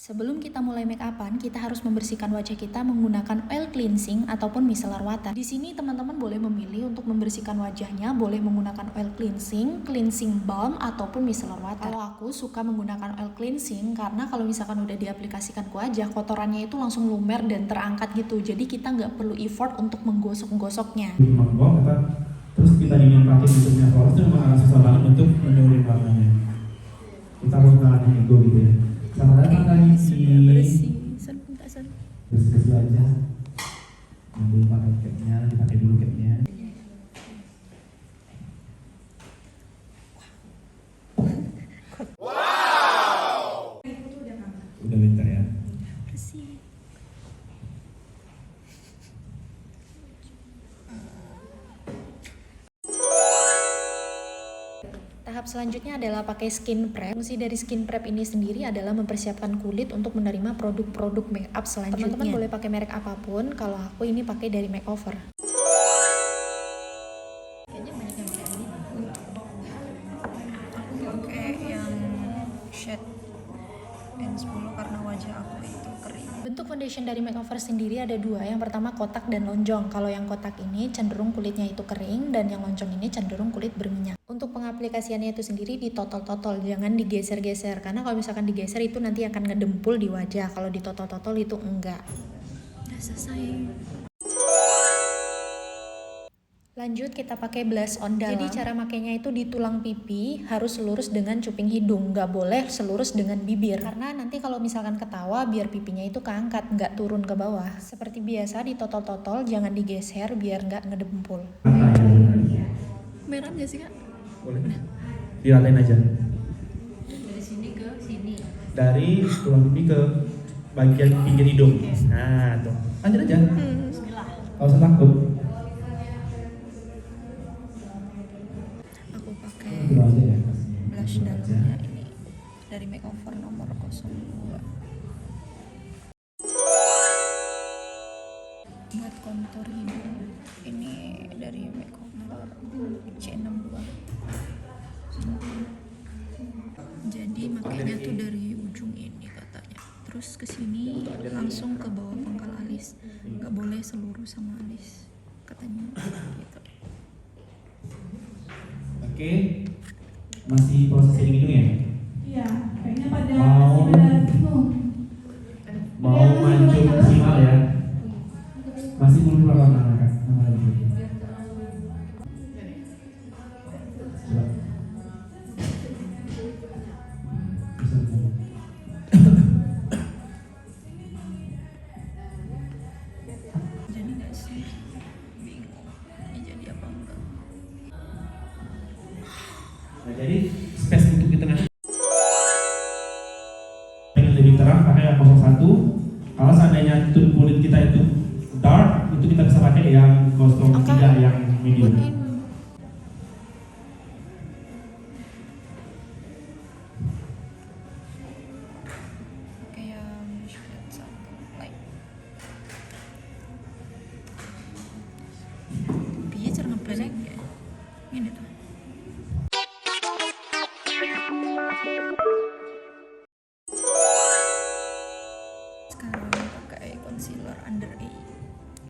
Sebelum kita mulai make upan, kita harus membersihkan wajah kita menggunakan oil cleansing ataupun micellar water. Di sini teman-teman boleh memilih untuk membersihkan wajahnya, boleh menggunakan oil cleansing, cleansing balm ataupun micellar water. Kalau aku suka menggunakan oil cleansing karena kalau misalkan udah diaplikasikan ke wajah, kotorannya itu langsung lumer dan terangkat gitu. Jadi kita nggak perlu effort untuk menggosok-gosoknya. Terus kita ingin pakai bentuknya flawless itu memang agak susah banget untuk menurunin warnanya. Kita harus menggunakan ego gitu ya. Sama datang lagi bersih aja. Ambil pakai capnya, dipakai dulu capnya. Wow. Udah bentar ya. Bersih. Tahap selanjutnya adalah pakai skin prep. Fungsi dari skin prep ini sendiri adalah mempersiapkan kulit untuk menerima produk-produk make up selanjutnya. Teman-teman boleh pakai merek apapun, kalau aku ini pakai dari Makeover. Kayaknya banyak yang pakai ini. Aku pakai yang shade N10 karena wajah aku itu kering. Bentuk foundation dari Makeover sendiri ada dua. Yang pertama kotak dan lonjong. Kalau yang kotak ini cenderung kulitnya itu kering dan yang lonjong ini cenderung kulit berminyak. Untuk pengaplikasiannya itu sendiri ditotol-totol, jangan digeser-geser karena kalau misalkan digeser itu nanti akan ngedempul di wajah. Kalau ditotol-totol itu enggak. Udah selesai. Lanjut kita pakai blush on dalam. Jadi cara makainya itu di tulang pipi harus lurus dengan cuping hidung, nggak boleh selurus dengan bibir. Karena nanti kalau misalkan ketawa biar pipinya itu keangkat, nggak turun ke bawah. Seperti biasa ditotol-totol, jangan digeser biar nggak ngedempul. Merah nggak sih kak? Boleh. Diratain aja. Dari sini ke sini. Dari tulang pipi ke bagian pinggir hidung. Nah, tuh. Lanjut aja. Bismillah. Kalau usah takut. Aku pakai Itu aja ya. blush dalamnya ini dari Makeover nomor 02. Buat kontur hidung ini dari Makeover C62. Jadi makanya tuh dari ujung ini katanya. Terus ke sini langsung ke bawah pangkal alis. Nggak boleh seluruh sama alis katanya gitu. Oke. Masih proses ini hidung ya? Iya, kayaknya pada Mau- masih pada bingung. Mau mancung maksimal ya? Masih belum keluar nama kan? Nama lagi. Coba. Jadi nggak sih bingung ini jadi apa enggak. Nah, jadi space untuk di tengah pengen lebih terang pakai yang 01. Kalau seandainya tone kulit kita itu dark, itu kita bisa pakai yang 03 yang medium. Pakai yang shade satu light. Piye cara ngeblend ya? Ini tuh. Sekarang pakai concealer under eye.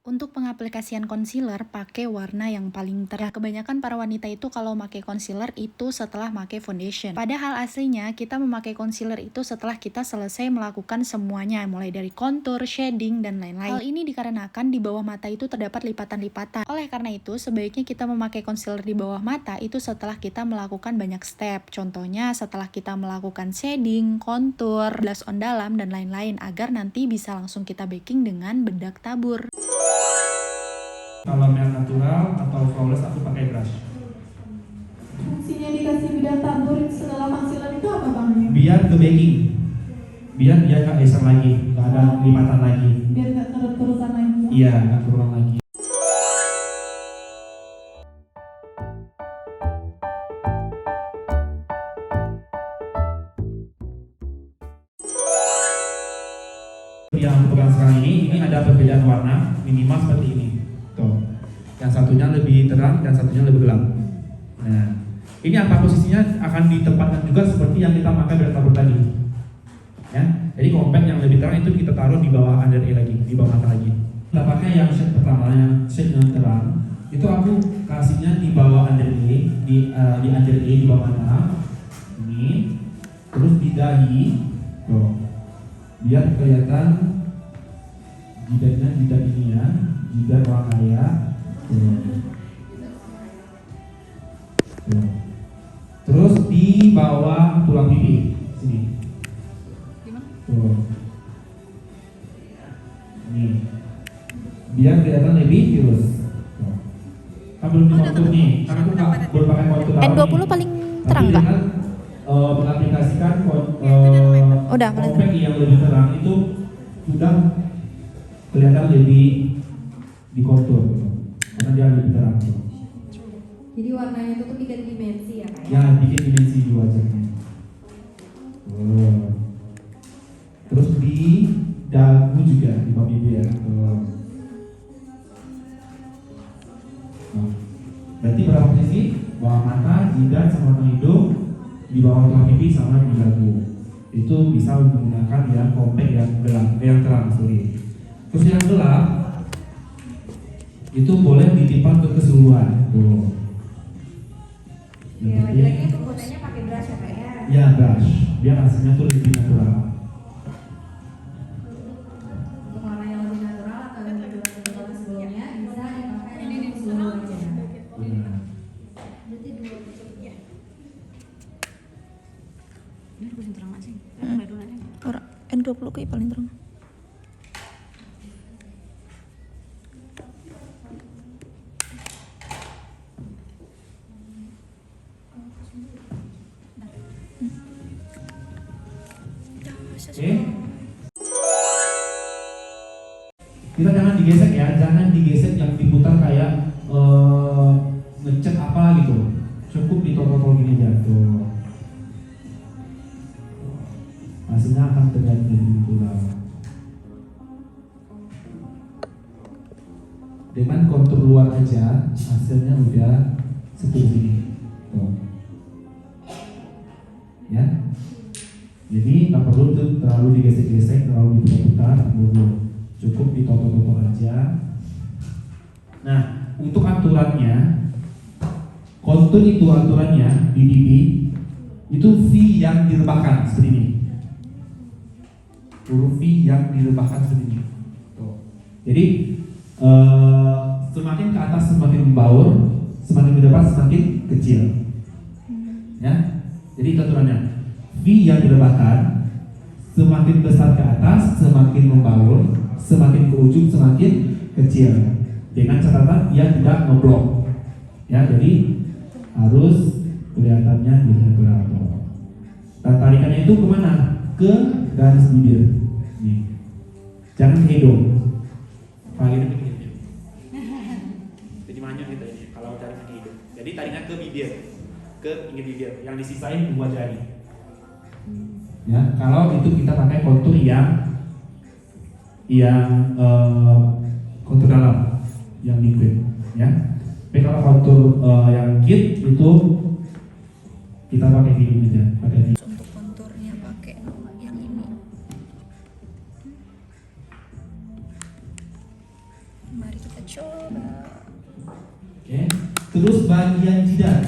Untuk pengaplikasian concealer pakai warna yang paling terang. Kebanyakan para wanita itu kalau pakai concealer itu setelah pakai foundation. Padahal aslinya kita memakai concealer itu setelah kita selesai melakukan semuanya, mulai dari contour, shading dan lain-lain. Hal ini dikarenakan di bawah mata itu terdapat lipatan-lipatan. Oleh karena itu sebaiknya kita memakai concealer di bawah mata itu setelah kita melakukan banyak step. Contohnya setelah kita melakukan shading, contour, blush on dalam dan lain-lain agar nanti bisa langsung kita baking dengan bedak tabur. Kalau yang natural atau flawless aku pakai brush. Fungsinya dikasih bedak tabur setelah concealer itu apa bang? Biar ke baking, biar dia nggak geser lagi, nggak ada lipatan lagi. Biar nggak terus-terusan lagi. Iya, nggak berulang lagi. Yang aku pegang sekarang ini ada perbedaan warna minimal seperti ini. Tuh, yang satunya lebih terang dan satunya lebih gelap. Nah, ini apa posisinya akan ditempatkan juga seperti yang kita pakai bedak tabur tadi. Ya, Jadi compact yang lebih terang itu kita taruh di bawah under eye lagi, di bawah mata lagi. Kita pakai yang shade pertama, yang shade yang terang. Itu aku kasihnya di bawah under eye, di under eye di bawah mata. Ini, terus di dahi, tuh, biar kelihatan jidatnya jidat ini ya, jidat orang kaya. Tuh. Tuh. Terus di bawah tulang pipi sini. Tuh. Nih. Biar kelihatan lebih tirus. Tuh. Kan belum dikontur nih. Karena aku nggak belum pakai kontur dalam N20 nih. paling terang Tapi nggak? dengan mengaplikasikan Udah, paling compact yang lebih terang itu sudah kelihatan lebih dikontur gitu. Karena dia lebih terang. Gitu. Jadi warnanya itu tuh 3 dimensi ya Kak? Ya, bikin dimensi di wajahnya. Terus di dagu juga, di bawah bibir. Berarti berapa posisi? Bawah mata, jidat, sama batang hidung, di bawah tulang pipi sama di dagu. Itu bisa menggunakan yang compact yang gelap, yang terang, sorry. Terus yang gelap itu boleh ditipan ke keseluruhan. Tuh. Ya, lagi-lagi penggunanya pakai brush ya Kak ya? Ya, brush. Biar hasilnya tuh lebih natural. Untuk warna yang lebih natural atau yang lebih natural sebelumnya bisa dipakai untuk seluruh wajah. Benar. Berarti 2 ya. Ini harus terang aja. Baru aja. Ora, N20 kayak paling terang. Oke. Kita jangan digesek ya, jangan digesek yang diputar kayak ngecat apa gitu. Cukup ditotol gini aja tuh. Hasilnya akan terlihat lebih natural. Dengan kontur luar aja, hasilnya udah seperti ini. Tuh. Ya. Jadi tak perlu tuh terlalu digesek-gesek, terlalu diputar-putar, tak perlu. Cukup ditotol-totol aja. Nah, untuk aturannya, kontur itu aturannya di pipi itu V yang direbahkan seperti ini. Huruf V yang direbahkan seperti ini. Tuh. Jadi semakin ke atas semakin membaur, semakin ke depan semakin kecil. Ya, jadi itu aturannya. V yang direbahkan semakin besar ke atas semakin membaur, semakin ke ujung semakin kecil. Dengan catatan dia tidak ngeblok. Ya, jadi harus kelihatannya lebih natural. Dan tarikannya itu kemana? Ke garis bibir. Nih. Jangan ke hidung. Paling dekat hidung. Jadi manyun kita ini kalau tarik ke hidung. Jadi tarikan ke bibir, ke pinggir bibir. Yang disisain 2 jari. Ya, kalau itu kita pakai kontur yang kontur dalam, yang liquid, ya. Tapi kalau kontur yang kit itu kita pakai hidung aja, pakai hidung. Untuk konturnya pakai yang ini. Mari kita coba. Oke. Terus bagian jidat.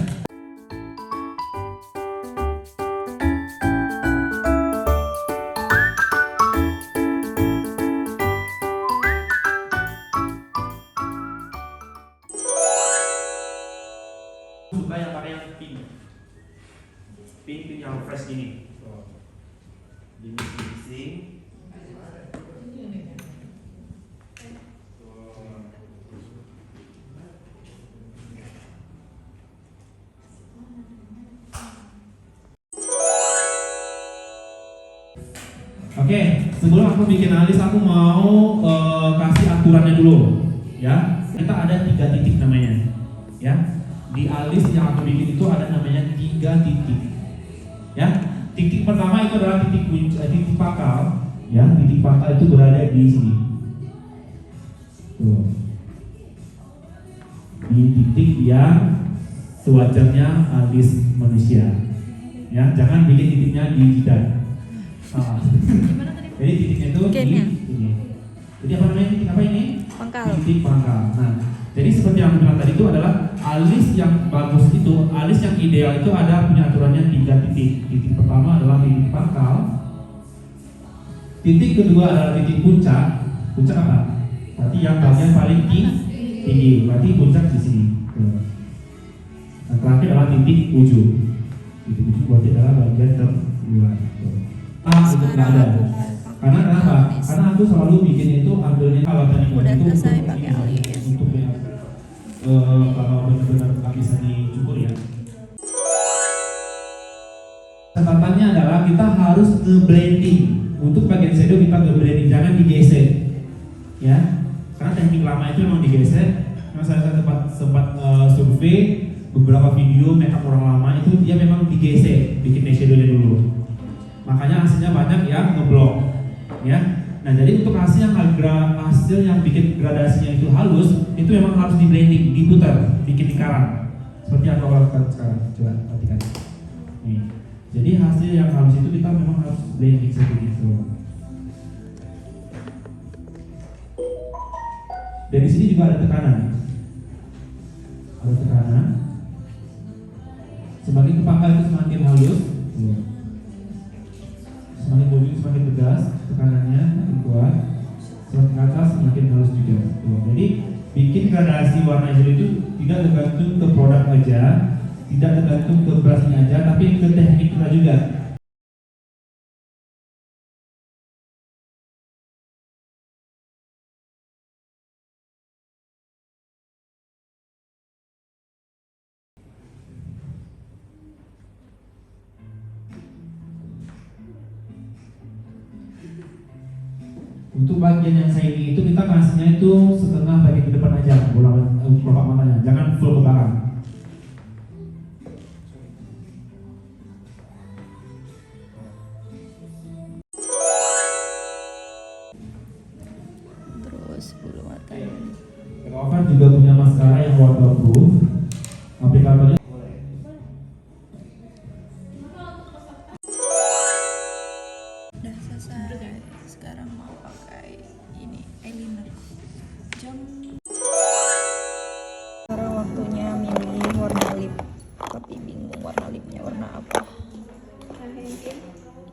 Suka yang pakai yang pink yang fresh gini. Bising. Oke, sebelum aku bikin alis, aku mau kasih aturannya dulu, ya. Kita ada 3 titik namanya, ya. Di alis yang aku bikin itu ada namanya 3 titik, ya. Titik pertama itu adalah titik pangkal, ya. Titik pangkal itu berada di sini, tuh. Di titik yang sewajarnya alis manusia, ya. Jangan bikin titiknya di jidat. Salah. Gimana tadi? Jadi titiknya itu di Gennya. ini. Jadi apa namanya titik apa ini? Pangkal. Titik pangkal. Nah, jadi seperti yang aku bilang tadi itu adalah alis yang bagus itu, alis yang ideal itu ada punya aturannya 3 titik. Titik pertama adalah titik pangkal. Titik kedua adalah titik puncak. Puncak apa? Berarti yang bagian paling tinggi. Berarti puncak di sini. Nah, terakhir adalah titik ujung. Titik ujung berarti adalah bagian terluar. Itu nggak ada. Karena kenapa? Karena aku selalu bikin itu ambilnya kalau tadi Udah itu selesai untuk pakai ini, alis. untuk yang kalau benar-benar nggak bisa dicukur ya. Catatannya adalah kita harus nge-blending. Untuk bagian shadow kita nge-blending, jangan digesek. Ya. Karena teknik lama itu memang digesek. Karena saya sempat survei beberapa video makeup orang lama itu dia memang digesek bikin eyeshadownya dulu. Makanya hasilnya banyak yang ngeblok, ya. Nah jadi untuk hasil yang bikin gradasinya itu halus, itu memang harus di blending, diputar, bikin lingkaran. Seperti yang aku lakukan sekarang. Coba perhatikan. Nih. Jadi hasil yang halus itu kita memang harus blending seperti itu. Dan di sini juga ada tekanan. Ada tekanan. Semakin ke pangkal itu semakin halus. Semakin bobing semakin tegas, tekanannya semakin kuat, semakin ke atas semakin halus juga. Jadi bikin gradasi warna hijau itu tidak tergantung ke produk aja, tidak tergantung ke brushnya aja, tapi ke teknik kita juga. Untuk bagian yang shiny itu kita kasihnya itu setengah bagian ke depan aja, kelopak matanya, jangan full ke belakang. Terus bulu matanya. Kawan juga punya maskara yang waterproof, aplikatornya. Udah selesai. Sekarang mau pakai ini eyeliner. Sekarang waktunya milih warna lip. Tapi bingung warna lipnya warna apa.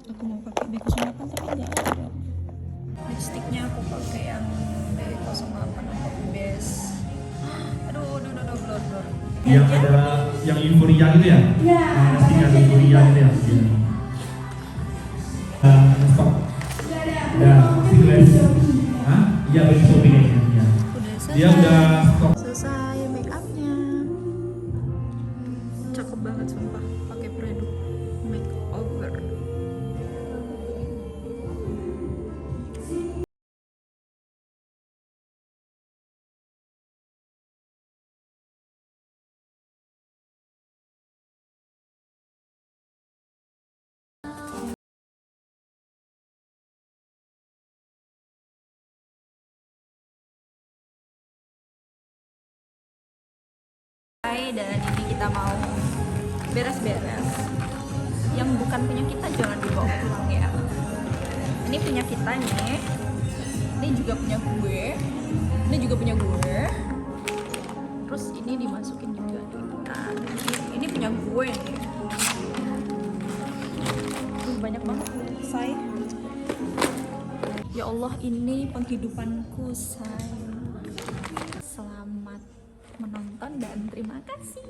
Aku mau pakai B08 tapi nggak ada. Lipstiknya aku pakai yang B08 atau base. Aduh, blur. Yang ada yang euforia gitu ya? Ya. Stiker euforia gitu ya? Stok. Dan secret. Hah? Iya, baju Shopee kayaknya. Ya. Udah selesai. Dia udah stok. Selesai make upnya. Cakep banget sumpah pakai produk makeover. Dan ini kita mau beres-beres. Yang bukan punya kita jangan dibawa pulang ya. Ini punya kita nih. Ini juga punya gue. Ini juga punya gue. Terus ini dimasukin juga nih. Nah, ini punya gue nih. Banyak banget say. Ya Allah, ini penghidupanku say. Selamat menonton dan terima kasih.